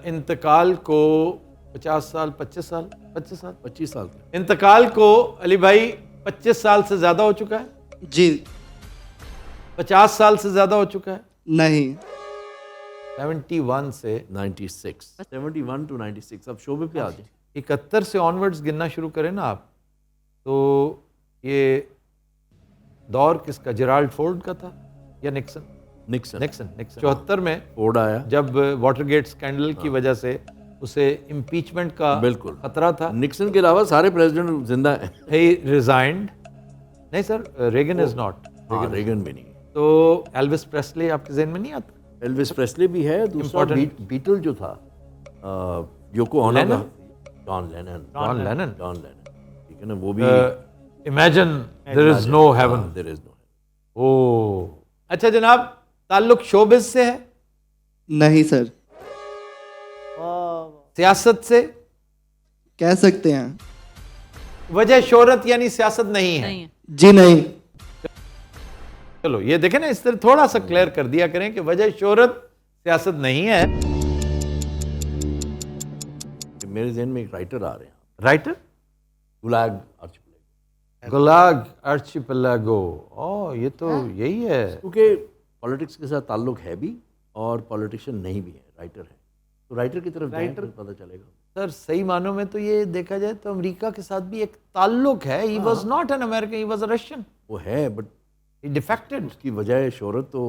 C: इंतकाल को 50 साल, 25 साल, 25 साल,
G: 25 साल का।
C: इंतकाल को अली भाई 25 साल से ज्यादा हो चुका है?
H: जी
C: 50 साल से ज्यादा हो चुका है?
H: नहीं।
C: 71 से
G: 96, 71 to 96। अब शोबे पे आ जाए।
C: 71 से ऑनवर्ड्स गिनना शुरू करें ना आप, तो ये दौर किसका, जेराल्ड फोर्ड का था या निक्सन?
G: निक्सन।
C: निक्सन 74 में
G: फोर्ड आया।
C: जब वाटरगेट स्कैंडल की वजह से उसे इम्पीचमेंट का
G: बिल्कुल।
C: खतरा था.
G: निक्सन के अलावा सारे प्रेसिडेंट जिंदा हैं.
C: He resigned. नहीं सर, रेगन इज नॉट.
G: हाँ, रेगन भी नहीं.
C: तो एल्विस प्रेस्ली आपके जहन में नहीं आता?
G: एल्विस प्रेस्ली भी है. दूसरा
C: Important.
G: बीटल जो था, योको ओनो का,
C: Lennon?
G: John Lennon.
C: John Lennon.
G: John Lennon, ठीक है ना, वो भी.
C: Imagine there is no heaven.
G: There is no.
C: ओ अच्छा जनाब, ताल्लुक शोबिज से है,
H: नहीं सर,
C: सियासत से?
H: कह सकते हैं।
C: वजह शोहरत यानी सियासत नहीं है?
A: नहीं है।
H: जी नहीं।
C: चलो ये देखें ना, इस तरह थोड़ा सा क्लियर कर दिया करें कि वजह शोहरत सियासत नहीं है.
G: मेरे जहन में एक राइटर आ रहे हैं,
C: राइटर?
G: गुलाग आर्चिपेलागो.
C: गुलाग आर्चिपेलागो. ओ ये तो यही है.
G: क्योंकि पॉलिटिक्स के साथ ताल्लुक है भी और पॉलिटिशियन नहीं भी है, राइटर है. तो राइटर की तरफ जाएं तो पता चलेगा.
C: सर सही मानों में तो ये देखा जाए तो अमेरिका के साथ भी एक ताल्लुक है. He was not an American, he was a Russian.
G: वो है, बट
C: ही डिफेक्टेड.
G: उसकी वजह शोहरत तो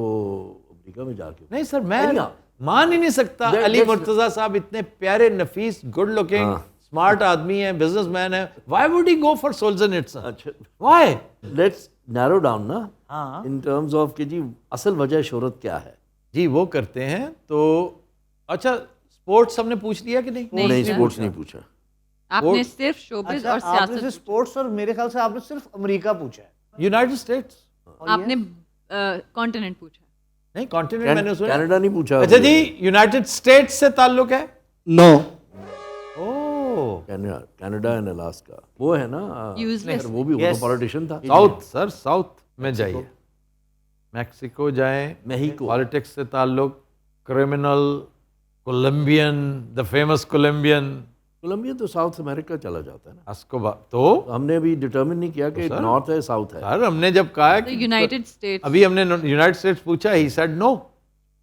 G: अमेरिका में जाके.
C: नहीं सर, मैं मान ही नहीं सकता. अली मुर्तजा साहब इतने प्यारे, नफीस, गुड लुकिंग, स्मार्ट आदमी है, बिजनेसमैन है. Why would he go for Solzhenitsyn?
G: अच्छा,
C: व्हाई?
G: लेट्स नैरो डाउन ना, इन टर्म्स ऑफ कि जी असल वजह शोहरत क्या है.
C: जी वो करते हैं. तो अच्छा, स्पोर्ट्स हमने पूछ लिया कि नहीं?
G: नहीं, स्पोर्ट्स नहीं पूछा.
A: आपने सिर्फ शोबिज
B: अच्छा,
A: और
B: आपने
A: सियासत
B: स्पोर्ट्स और मेरे ख्याल से आपने सिर्फ अमेरिका पूछा है.
C: United states?
A: आपने कॉन्टिनेंट पूछा।
C: नहीं, कॉन्टिनेंट मैंने सुना.
G: कनाडा नहीं पूछा.
C: अच्छा जी, यूनाइटेड स्टेट्स से ताल्लुक है?
H: No.
C: Oh,
G: Canada and Alaska, वो है ना.
A: Useless.
G: वो भी वो पॉलिटिशियन था.
C: साउथ सर, साउथ में जाइए. मैक्सिको जाएं,
G: मेहिको.
C: पॉलिटिक्स से ताल्लुक, criminal, Colombian, the famous Colombian.
G: Colombia तो साउथ अमेरिका चला जाता है ना.
C: एस्कोबार. तो
G: हमने अभी डिटरमिन नहीं किया कि नॉर्थ है साउथ है.
C: सर हमने जब कहा
A: तो
C: कि
A: यूनाइटेड स्टेट्स।
C: अभी हमने यूनाइटेड स्टेट्स पूछा, ही सेड नो,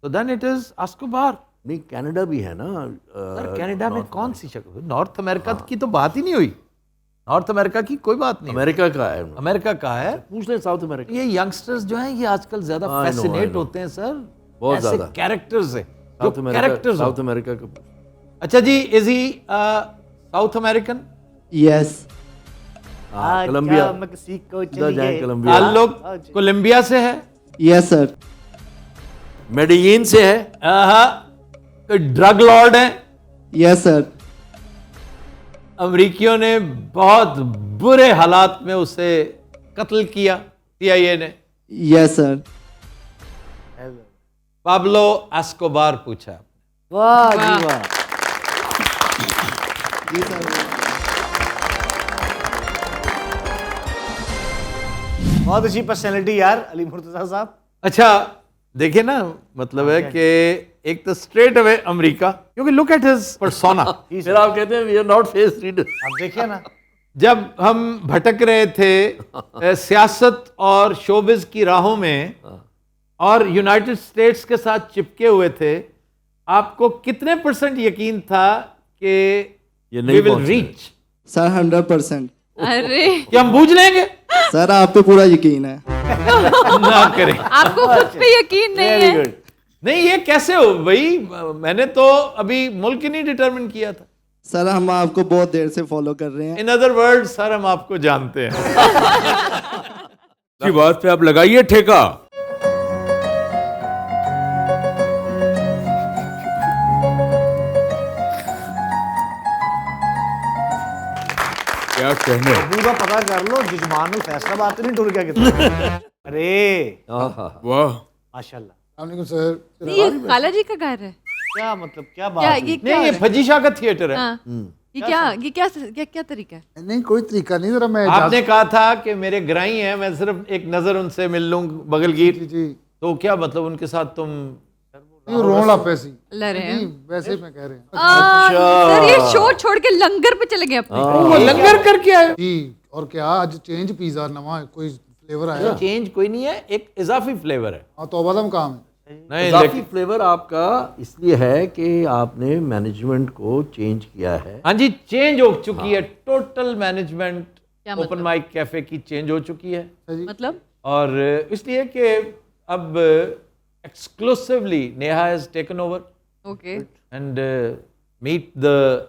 C: तो देन इट इज एस्कोबार.
G: नहीं, कनाडा भी है ना.
C: सर कनाडा में कौन सी शक्ल? नॉर्थ अमेरिका की तो बात ही नहीं हुई. नॉर्थ अमेरिका की कोई बात नहीं.
G: अमेरिका का है.
C: अमेरिका का है.
G: पूछ लें साउथ अमेरिका.
C: ये यंगस्टर्स जो हैं ये आजकल ज्यादा
G: I know,
C: fascinate
G: I know.
C: होते हैं सर,
G: बहुत
C: ऐसे
G: ज्यादा.
C: कैरेक्टर्स से,
G: साउथ
C: जो
G: अमेरिका,
C: कैरेक्टर्स.
G: साउथ अमेरिका का.
C: अच्छा जी, is he South American?
H: Yes.
G: Colombia.
B: Mexico
G: इधर जाए कोलंबिया.
C: ताल्लुक कोलंबिया से है?
H: Yes sir.
G: मेडियन से है.
C: कोई ड्रग लॉर्ड है?
H: Yes sir.
C: अमरीकियों ने बहुत बुरे हालात में उसे कत्ल किया, CIA ने.
H: Yes sir.
C: पाब्लो एस्कोबार पूछा.
B: वाह जी वाह.
H: जी सर।
B: बहुत अच्छी पर्सनैलिटी यार अली मुर्तजा साहब.
C: अच्छा देखिए ना, मतलब है कि एक तो स्ट्रेट अवे अमेरिका, क्योंकि लुक एट हिज पर्सोना.
G: फिर आप कहते हैं we are not face reader.
B: आप देखिए ना,
C: जब हम भटक रहे थे सियासत और शोबिज की राहों में और यूनाइटेड स्टेट्स के साथ चिपके हुए थे, आपको कितने % यकीन था कि
G: ये नहीं
C: we will
G: पहुंचे?
C: reach?
H: सर 100%।
A: अरे
C: कि हम बूझ लेंगे?
H: सर आप पे पूरा यकीन है।
C: ना करें.
A: आपको खुद पे यकीन नहीं
B: वेरी
A: है।
B: गुड.
C: नहीं ये कैसे हो भाई, मैंने तो अभी मुल्क ही नहीं डिटरमिन किया था.
H: सर हम आपको बहुत देर से फॉलो कर रहे हैं।
C: इन अदर वर्ड सर, हम आपको जानते हैं.
E: की बात पे आप लगाइए ठेका. क्या कहने.
B: पूरा पता कर लो, जजमान फैसलाबाद नहीं टूर गया कितना. अरे
E: वाह.
B: माशाल्लाह.
D: वालेकुम सर.
A: ये खाला जी का घर है
B: क्या मतलब, क्या
A: क्या?
B: बात.
A: ये क्या
C: नहीं, ये
A: है?
C: फजी शाह का थिएटर है.
A: हाँ। ये क्या तरीका है?
D: नहीं कोई तरीका नहीं, जरा मैं
C: आपने कहा था कि मेरे ग्राई हैं, मैं सिर्फ एक नजर उनसे मिल लूं बगलगीर.
D: जी
C: तो क्या मतलब उनके साथ तुम
D: रोन ला पैसी.
A: लड़ रहे हैं।
D: नहीं वैसे मैं कह रहे हैं.
A: सर ये शो छोड़ के लंगर पे चले गए अपने।
C: वो लंगर करके आए?
D: जी. और क्या आज चेंज पिज्जा नवा कोई फ्लेवर आया.
C: चेंज कोई नहीं है, एक इजाफी फ्लेवर है.
D: हाँ तौबा दा मकाम है.
C: नहीं
G: इजाफी फ्लेवर आपका इसलिए है कि आपने मैनेजमेंट को चेंज किया है.
C: हाँ जी, चेंज हो चुकी है. टोटल मैनेजमेंट
A: क्या
C: ओपन
A: मतलब?
C: माइक कैफे की चेंज हो चुकी है.
A: मतलब
C: और इसलिए कि अब exclusively Neha has taken over
A: okay.
C: And meet the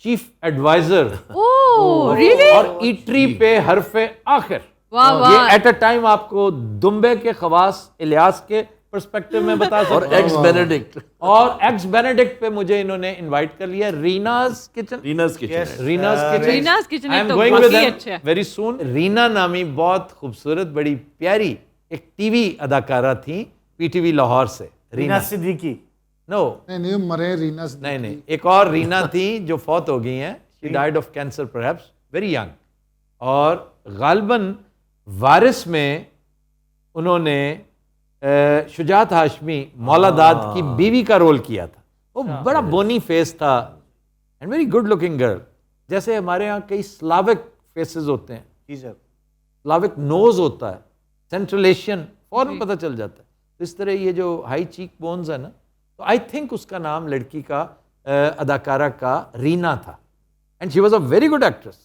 C: chief adviser
A: oh really?
C: और ईटरी पे हरफे आखिर।
A: वाह
C: ये
A: वाह।
C: एट अ टाइम आपको दुम्बे के खवास इलियास के पर्सपेक्टिव में बता सकते
G: और एक्स बेनेडिक्ट
C: और एक्स बेनेडिक्ट पे मुझे इन्होंने इनवाइट कर लिया। Reena's kitchen,
G: Reena's kitchen
A: Reena's kitchen
C: I am
A: तो
C: गोइंग
A: बहुत
C: विद
A: ही
C: देम
A: अच्छा है।
C: Very soon. रीना नामी बहुत खूबसूरत, बड़ी प्यारी एक टीवी अदाकारा थी पीटीवी लाहौर से।
B: रीना
C: रीना
B: सिद्दीकी।
C: नो
D: नहीं मरे रीना सिद्दीकी।
C: नहीं नहीं, एक और रीना थी जो फौत हो गई हैं। She died of cancer perhaps very young. और गालबन वारिस में उन्होंने शुजात हाशमी मौलादाद की बीवी का रोल किया था। वो बड़ा बोनी फेस था and very good looking girl. जैसे हमारे यहाँ कई स्लाविक फेसेस होते हैं,
B: जी सर।
C: स्लाविक नोज होता है, सेंट्रल एशियन फौरन पता चल जाता है। तो इस तरह ये जो हाई चीक बोन्स है ना, तो आई थिंक उसका नाम लड़की का अदाकारा का रीना था and she was a very good actress.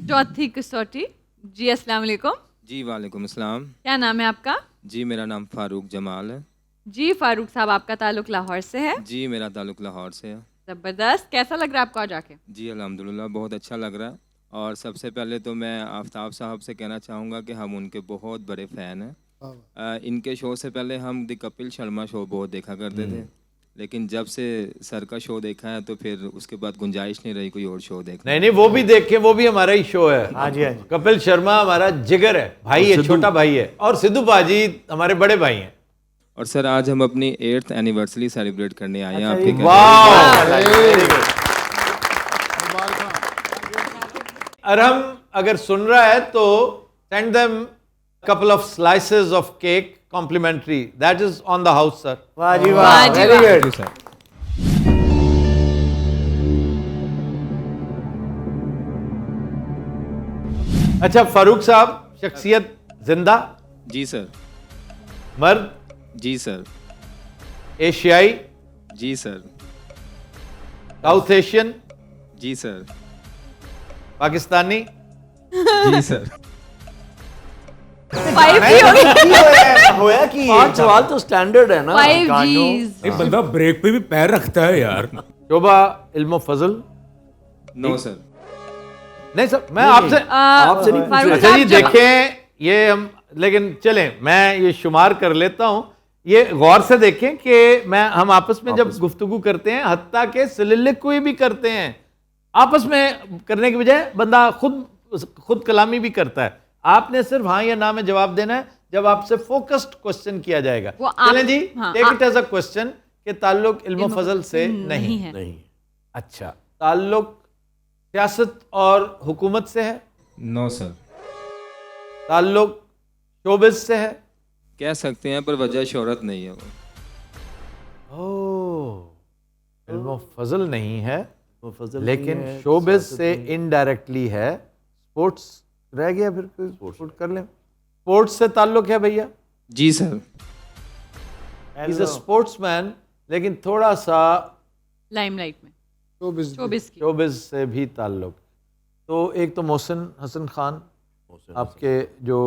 A: चौथी कसौटी। जी अस्सलाम वालेकुम।
I: जी वालेकुम अस्सलाम।
A: क्या नाम है आपका?
I: जी मेरा नाम फ़ारूक जमाल है।
A: जी फारूक साहब, आपका ताल्लुक लाहौर से है?
I: जी मेरा ताल्लुक लाहौर से है।
A: जबरदस्त। कैसा लग रहा है आपको आज आके?
I: जी अल्हम्दुलिल्लाह बहुत अच्छा लग रहा है। और सबसे पहले तो मैं आफ्ताब साहब से कहना चाहूँगा कि हम उनके बहुत बड़े फ़ैन हैं। इनके शो से पहले हम द कपिल शर्मा शो बहुत देखा करते थे, लेकिन जब से सर का शो देखा है तो फिर उसके बाद गुंजाइश नहीं रही कोई और शो देखने।
C: नहीं नहीं, वो भी देखें, वो भी हमारा ही शो है।
B: हाँ जी हाँ जी।
C: कपिल शर्मा हमारा जिगर है, भाई है, छोटा भाई है। और सिद्धू बाजी हमारे बड़े भाई हैं।
I: और सर आज हम अपनी 8th एनिवर्सरी सेलिब्रेट करने आए हैं आपके घर।
C: वाह। अरहम अगर सुन रहा है तो send them couple of slices of cake complimentary. That is on the house, sir.
B: वाह जी
A: वाह
B: वाह,
A: जी
B: वेरी
A: वाह।
B: गुड।
I: सर
C: अच्छा फारूक साहब, शख्सियत जिंदा,
I: जी सर।
C: मर्द,
I: जी सर।
C: एशियाई,
I: जी सर।
C: साउथ एशियन,
I: जी सर।
C: पाकिस्तानी,
I: जी सर।
A: 5 G हो गया।
B: होया कि
G: 5 सवाल तो स्टैंडर्ड है ना।
A: 5 Gs।
E: एक बंदा ब्रेक पे भी पैर रखता है यार।
C: शोभा इल्मो फजल।
I: No sir.
C: नहीं सर, मैं आपसे
G: आपसे नहीं पूछ
A: फारूक
G: रहे।
C: अच्छा
A: साहब
C: जी
A: जब-
C: देखें ये हम, लेकिन चलें मैं ये शुमार कर लेता हूं। ये गौर से देखें कि हम आपस में जब गुफ्तगू करते हैं, हत्ता के सलिलिकुई भी करते हैं, आपस में करने की बजाय बंदा खुद कलामी भी करता है। आपने सिर्फ हाँ या ना में जवाब देना है जब आपसे फोकस्ड क्वेश्चन किया जाएगा।
A: वो आप-
C: चलें जी,
A: हाँ,
C: take it as a question कि ताल्लुक इल्म फजल से नहीं
A: है।
G: नहीं।
C: अच्छा, ताल्लुक सियासत और हुकूमत से है?
I: No sir.
C: ताल्लुक शोबिज से है?
I: कह सकते हैं पर वजह शोहरत नहीं है वो।
C: ओह, इल्म फजल नहीं है
G: वो फजल
C: लेकिन
G: नहीं है,
C: शोबिज
G: सियासत
C: से
G: नहीं।
C: इनडायरेक्टली है। स्पोर्ट्स रह गया, फिर कोई स्पोर्ट कर लें। स्पोर्ट्स से ताल्लुक है भैया?
I: जी सर।
C: इज अ स्पोर्ट्समैन, लेकिन थोड़ा सा
A: लाइमलाइट में
D: शोबिज़।
A: शोबिज़ की।
C: शोबिज से भी ताल्लुक। तो एक तो मोहसिन हसन खान आपके जो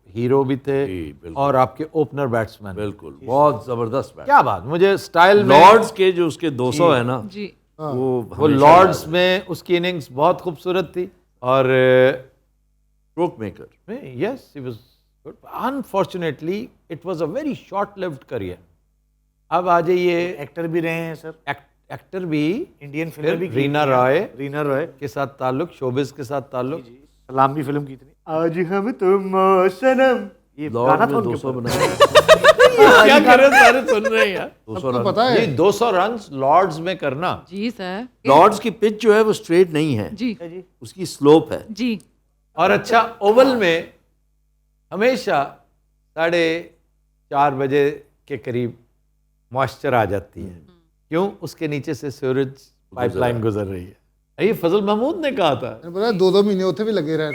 C: हीरो भी थे
G: जी, बिल्कुल।
C: और आपके ओपनर बैट्समैन।
G: बिल्कुल बहुत जबरदस्त बैट।
C: क्या बात, मुझे स्टाइल में
G: लॉर्ड्स के जो उसके 200 है ना,
A: जी
G: वो
C: वो लॉर्ड्स में उसकी इनिंग्स बहुत खूबसूरत थी। और
G: stroke maker.
C: Yes he was good. Unfortunately it was a very short lived career. अब आ जाइए,
B: एक्टर भी रहे हैं सर,
C: एक्टर भी,
B: इंडियन फिल्म भी की
C: रीना
B: थी।
C: रॉय
B: रीना रॉय
C: के साथ ताल्लुक, शोबिज के साथ ताल्लुक।
B: सलाम भी फिल्म की थी। आज हम तुम सनम, ये गाना
G: लॉर्ड्स
B: था
G: में
B: उनके
G: 200
B: ऊपर।
G: बनाए।
C: क्या कर रहे हो, सारे सुन रहे हैं यार।
G: 200
D: आपको
G: रन।
D: पता है?
C: जी 200 रन लॉर्ड्स में करना।
A: जी सर।
G: लॉर्ड्स की पिच जो है वो स्ट्रेट नहीं है,
A: जी
G: उसकी स्लोप है।
A: जी।
C: और अच्छा, ओवल में हमेशा 4:30 बजे के करीब मॉइस्चर आ जाती है। क्यों? उसके नीचे से सूरज पाइपलाइन गुजर रही है। ये फजल महमूद ने कहा था।
D: मैंने बोला 2-2 महीने ਉੱਥੇ ਵੀ ਲੱਗੇ ਰਹੇ।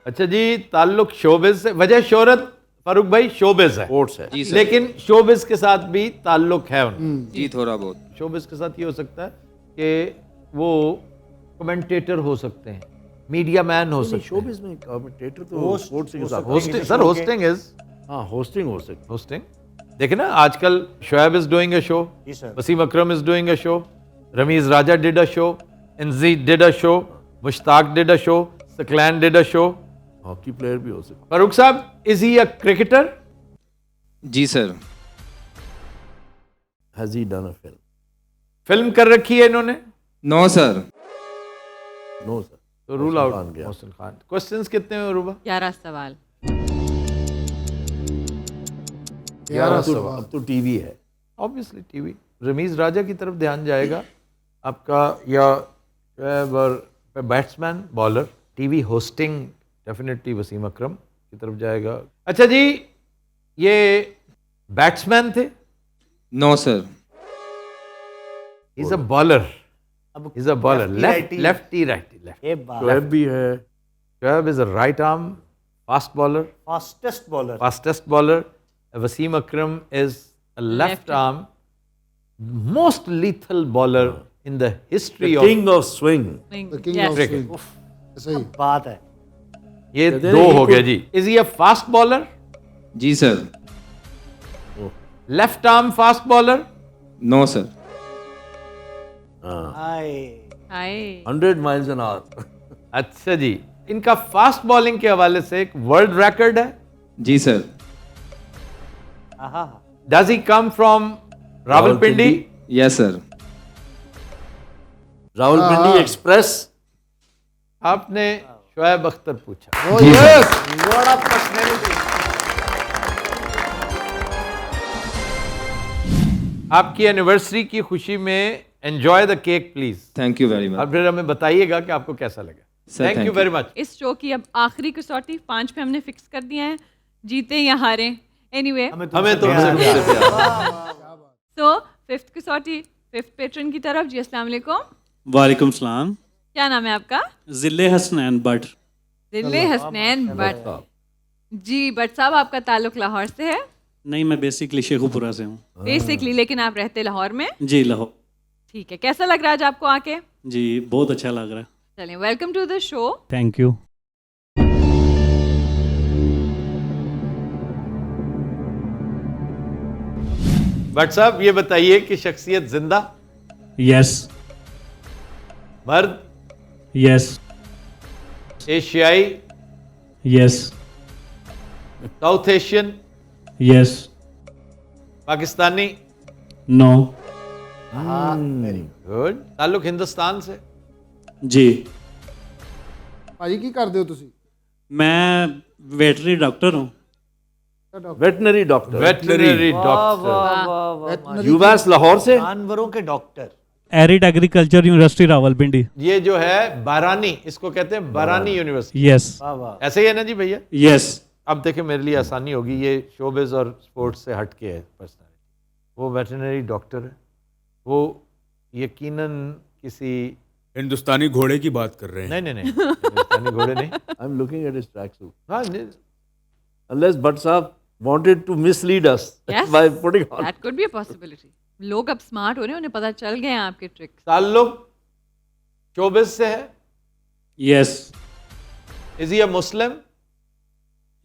C: अच्छा जी, ताल्लुक शोबिज से, वजह शोहरत फारूक भाई शोबिज है,
G: स्पोर्ट्स है।
I: जी सर।
C: लेकिन शोबिज के साथ भी ताल्लुक है उनका।
I: जी थोड़ा बहुत।
C: शोबिज के साथ ये हो सकता है कि वो कमेंटेटर हो सकते हैं, मीडिया मैन हो सकते हैं।
G: शोबिज़ में कमेंटेटर तो स्पोर्ट्स के साथ।
C: होस्टिंग, सर होस्टिंग इज
G: हाँ होस्टिंग हो सकती।
C: होस्टिंग देखे ना आजकल Shoaib is doing a show,
B: जी सर।
C: Wasim Akram is doing a show, Rameez Raja did a show, Inzi did a show, Mushtaq did a show, Saqlain did a show.
G: Hockey player भी हो सकता
C: फारूक साहब, इज ही अ क्रिकेटर?
I: जी sir.
G: Has he done a film?
C: Film कर रखी है इन्होंने?
I: No sir.
G: No sir.
C: तो रूल
G: मोहसिन
C: आउट
G: खान गया।
C: मोहसिन खान। क्वेश्चंस कितने हैं रूबा?
A: 11 सवाल।
D: 11
G: अब
D: सवाल।
G: तो टीवी है।
C: Obviously TV. रमीज राजा की तरफ ध्यान जाएगा आपका, या batsman bowler? TV hosting definitely Wasim Akram की तरफ जाएगा। अच्छा जी, ये बैट्समैन थे?
I: No sir.
C: Is a bowler.
B: अब
C: is a bowler,
B: lefty,
C: lefty righty left.
B: ये बात
G: शोएब भी है।
C: Shoaib is a right arm fast bowler,
B: fastest bowler.
C: fastest bowler. Wasim Akram is a left arm, most lethal bowler in the history of.
G: King of swing.
D: The king
A: Yes.
D: Of swing. सही।
B: बात है।
C: ये
G: कहते हैं
C: दो
G: ना,
C: हो
G: ये
C: गया जी। Is he a fast bowler?
I: जी sir.
C: Left arm fast bowler?
I: No sir.
B: हाय।
A: हाय।
G: 100 माइल्स एन आवर।
C: अच्छा जी, इनका फास्ट बॉलिंग के हवाले से एक वर्ल्ड रिकॉर्ड है।
I: जी सर।
B: आहा।
C: Does he come from Rawalpindi?
I: Yes sir.
G: Rawalpindi express.
C: आपने शोएब अख्तर पूछा।
D: ओ यस।
B: बड़ा पर्सनैलिटी।
C: आपकी एनिवर्सरी की खुशी में enjoy the cake please,
I: thank you very
C: और
I: मच।
C: फिर हमें बताइएगा कि आपको कैसा लगा।
I: Sir,
C: thank
I: thank
C: you
I: you.
C: Very much.
A: इस शो की अब आखिरी कसौटी 5 पे हमने फिक्स कर दिया है, जीते या हारे। एनीवे,
C: हमें तुमसे प्यार।
A: सो 5th कसौटी 5th पेट्रन की तरफ। जी अस्सलाम वालेकुम।
F: वालेकुम सलाम।
A: क्या नाम है आपका?
F: जिले हसनैन बट।
A: दिल्ली हसनैन भट्ट। जी भट्ट साहब, आपका ताल्लुक लाहौर से है?
F: नहीं, मैं बेसिकली शेखुपुरा से हूँ।
A: बेसिकली, लेकिन आप रहते लाहौर में?
F: जी लाहौर।
A: ठीक है, कैसा लग रहा है आज आपको आके?
F: जी बहुत अच्छा लग रहा है।
A: चलें, welcome to the show.
F: Thank you.
C: Bhatt साहब, ये बताइए कि शख्सियत जिंदा?
F: यस।
C: मर्द?
F: यस।
C: एशियाई?
F: Yes.
C: South Asian?
F: Yes.
C: Pakistani?
F: No.
C: Good. ताल्लुक हिंदुस्तान से?
F: जी।
D: ਭਾਜੀ ਕੀ ਕਰਦੇ ਹੋ ਤੁਸੀਂ?
F: मैं वेटरी डॉक्टर हूँ।
G: Veterinary doctor.
C: वेटनरी
B: वाह
C: डॉक्टर।
B: वाह वाह वाह।
G: यूवास लाहौर से।
B: जानवरों के doctor.
F: Arid agriculture university Rawalpindi.
C: ये जो है बारानी, इसको कहते हैं बारानी यूनिवर्सिटी।
F: यस।
B: वाह वाह।
C: ऐसे ही है ना जी भैया?
F: यस।
C: अब देखिए, मेरे लिए आसानी होगी, ये शोबिज और स्पोर्ट्स से हट के है पर्सनैलिटी। वो वेटनरी डॉक्टर है, वो यकीनन किसी
E: हिंदुस्तानी घोड़े की बात कर रहे हैं।
C: नहीं नहीं नहीं हिंदुस्तानी घोड़े नहीं।
G: I am looking at his track suit.
C: हाँ,
G: अनलेस भट्ट साहब wanted to mislead us
A: Yes.
G: by putting on.
A: That could be a possibility. लोग अब स्मार्ट हो रहे हैं, उन्हें पता चल गए हैं आपके ट्रिक्स।
C: ताल्लुक शोबिज से है?
F: Yes.
C: Is he a Muslim?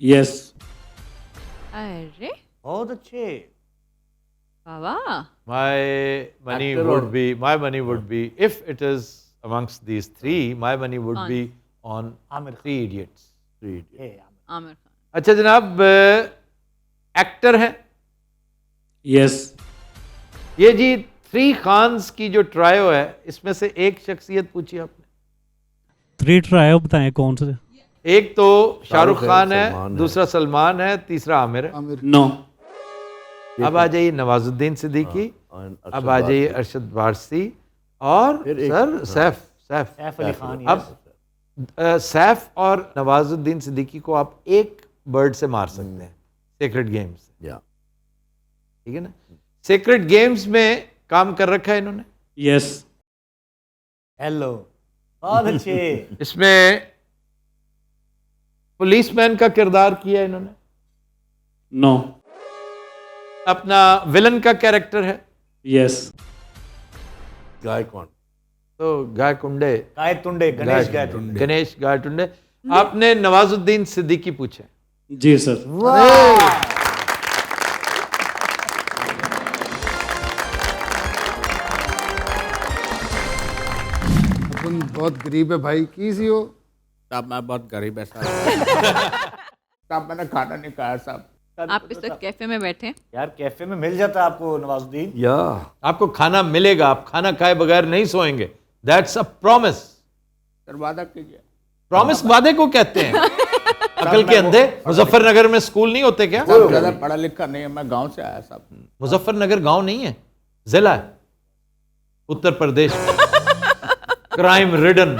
F: Yes.
A: अरे
B: बहुत अच्छे।
A: वाह।
C: My money
G: Actor
C: would
G: or-
C: be, my money would be, if it is amongst these three, my money would
A: On.
C: be on
B: Aamir Khan.
C: Three Idiots.
G: Three.
B: ए,
A: आमिर खान।
C: अच्छा जनाब, actor हैं
F: yes.
C: ये जी। Three Khans की जो ट्रायो है, इसमें से एक शख्सियत पूछी आपने।
F: 3 ट्रायो बताएं कौन से?
C: एक तो शाहरुख खान है,
G: सलमान है।
C: दूसरा सलमान है, तीसरा आमिर है।
D: आमिर।
F: नो।
C: अब आ जाइए नवाजुद्दीन सिद्दीकी,
G: और
C: अब आ जाइए अरशद वारसी, और
G: फिर एक-
C: सर सैफ सैफ
B: सैफ अली खान।
C: अब सैफ और नवाजुद्दीन सिद्दीकी को आप एक बर्ड से मार सकते हैं, सेक्रेट गेम्स से।
G: या
C: ठीक है ना? सेक्रेट गेम्स में काम कर रखा है इन्होंने।
F: यस।
B: हेलो, बहुत अच्छे।
C: इसमें पुलिसमैन का किरदार किया है इन्होंने।
F: नो।
C: अपना विलन का कैरेक्टर है।
F: यस।
G: गायकवाड़।
C: तो गायकुंडे,
B: गायतुंडे, गणेश गायतुंडे।
C: गणेश गायटुंडे। आपने नवाजुद्दीन सिद्दीकी पूछे।
F: जी सर।
D: बहुत गरीब है भाई की सी हो
E: साहब मैं बहुत गरीब है साहब साहब मैंने खाना नहीं खाया साहब
A: आप इस वक्त कैफे में बैठे हैं।
B: यार कैफे में मिल जाता आपको नवाजुद्दीन।
C: या आपको खाना मिलेगा, आप खाना खाए बगैर नहीं सोएंगे। That's a promise.
E: सर वादा कीजिए।
C: प्रॉमिस वादे को कहते हैं। अकल के अंधे। मुजफ्फरनगर में स्कूल नहीं होते क्या?
E: साहब ज्यादा पढ़ा लिखा नहीं है, मैं गांव से आया साहब।
C: मुजफ्फरनगर गांव नहीं है, जिला है, उत्तर प्रदेश। Crime ridden.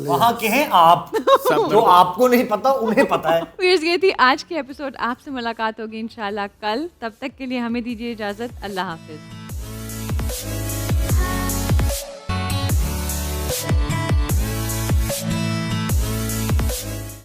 B: वहां के हैं आप, जो आपको नहीं पता उन्हें पता है।
A: व्यूअर्स, ये थी आज की एपिसोड। आपसे मुलाकात होगी इंशाल्लाह कल। तब तक के लिए हमें दीजिए इजाजत। अल्लाह हाफिज।